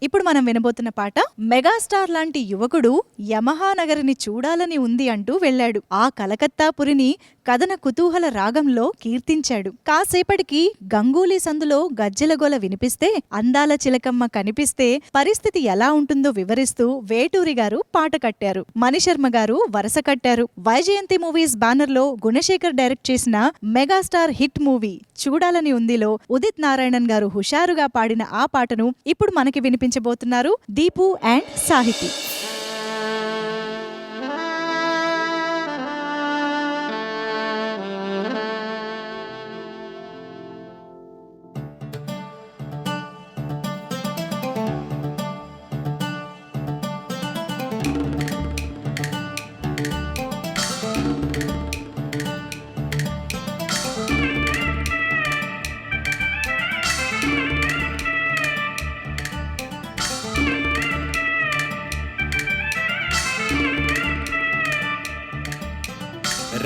ఇప్పుడు మనం వినబోతున్న పాట మెగాస్టార్ లాంటి యువకుడు యమహా నగరిని చూడాలని ఉంది అంటూ వెళ్ళాడు. ఆ కలకత్తాపురిని కథన కుతూహల రాగంలో కీర్తించాడు. కాసేపటికి గంగూలీ సందులో గజ్జెలగోల వినిపిస్తే, అందాల చిలకమ్మ కనిపిస్తే పరిస్థితి ఎలా ఉంటుందో వివరిస్తూ వేటూరి గారు పాట కట్టారు. మణిశర్మ గారు వరస కట్టారు. వైజయంతి మూవీస్ బ్యానర్ లో గుణశేఖర్ డైరెక్ట్ చేసిన మెగాస్టార్ హిట్ మూవీ చూడాలని ఉందిలో ఉదిత్ నారాయణన్ గారు హుషారుగా పాడిన ఆ పాటను ఇప్పుడు మనకి వినిపించబోతున్నారు దీపు అండ్ సాహితి.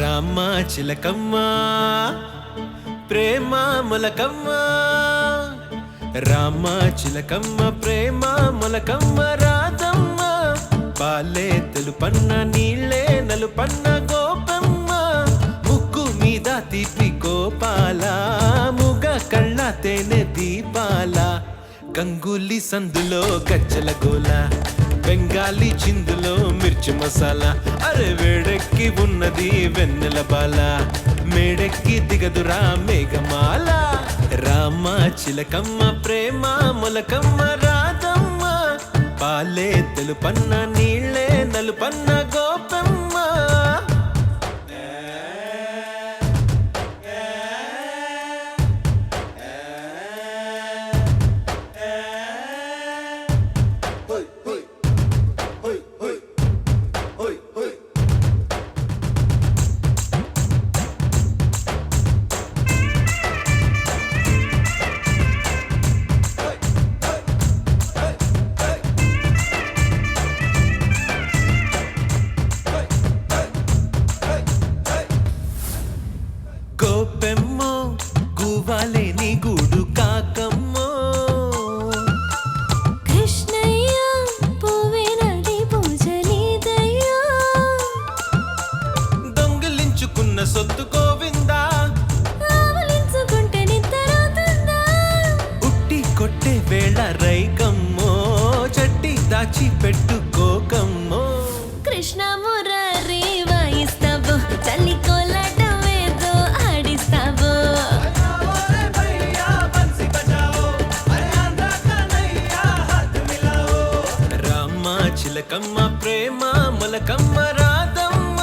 రామ చిలకమ్మ ప్రేమ మొలకమ్మ, రామ చిలకమ్మ ప్రేమ మొలకమ్మ రాధమ్మ, పాలే తెలుపన్న నీళ్ళే నలుపన్న గోపమ్మ, ముక్కు మీద తీపి కోపాల ముగ కళ్ళ తేనె దీపాల, గంగూలీ సందులో గజ్జల గోల, బెంగాలీ చిందులో మిర్చి మసాలా, అరే వేడెక్కి ఉన్నది వెన్నెల బాల, మేడెక్కి దిగదురా మేఘమాల, రామ చిలకమ్మ ప్రేమ మొలకమ్మ రాధమ్మ, పాలే తెలుపన్న నీళ్ళే నలుపన్న గోపమ్మ. గోపెమ్మో గువ్వాలే నీ గూడు కాకమ్మో, కృష్ణయ్య పువ్వేనది పూజలీదయ్యా, దొంగిలించుకున్న సొత్తు గోవిందా, ఆవలించుకుంటే నిద్రవుతుందా, ఉట్టి కొట్టే వేళ రైకమ్మో, చట్టి దాచి పెట్టుకోకమ్మో, కృష్ణ మురారి వాయిస్తావు, చల్లి కోలాటం ఏదో ఆడిస్తావు, రామ చిలకమ్మ ప్రేమ మొలకమ్మ రాధమ్మ,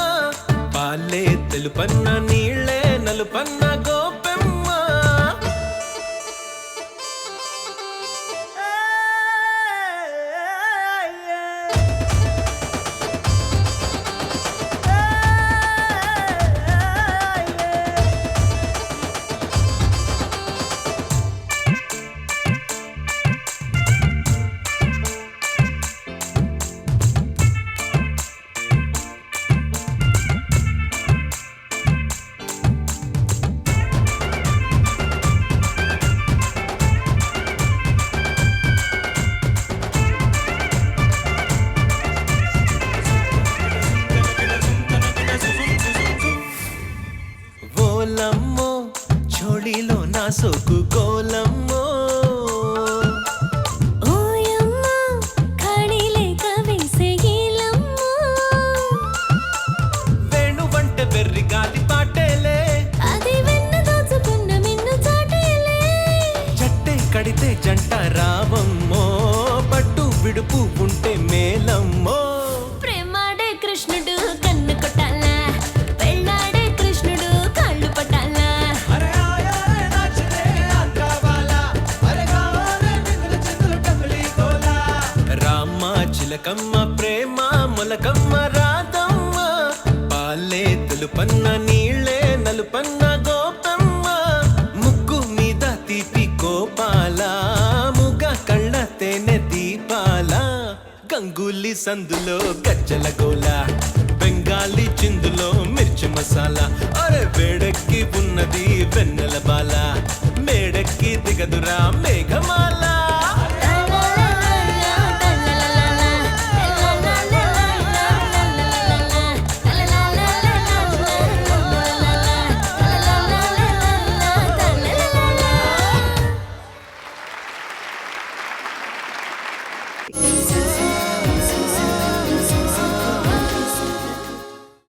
పాలే తెలుపన్న నీళ్ళే నలుపన్న గోపెమ్మ. ఓలమ్మో చోళీలో నా సోకు కోలమ్మో, ఓయమ్మ ఖాళీలేక వేసే గీలమ్మ, వేణు వంట బెర్రి గాలి పాటేలే, అది వెన్న దోచుకున్న మిన్ను చాటేలే, చట్టే కడితే జంట రావమ్మో, పట్టు విడుపు ఉంటే మేలమ్మో, ప్రేమాడే కృష్ణుడు కన్ను కొట్టాలా, పెళ్ళాడే కృష్ణుడు కాళ్ళు పట్టాలా, రామ చిలకమ్మ ప్రేమ మొలకమ్మ రాధమ్మ, పాలే తెలుపన్న నీళ్ళే నలుపన్న గోపమ్మ, ముక్కు మీద తీపి కోపాల ముగ గంగూలీ సందులో గజ్జల గోల బెంగాలీ చిందులో మిర్చి మసాలా అరే వేడెక్కి ఉన్నది వెన్నెల బాల మేడెక్కి దిగదురా మేఘమాల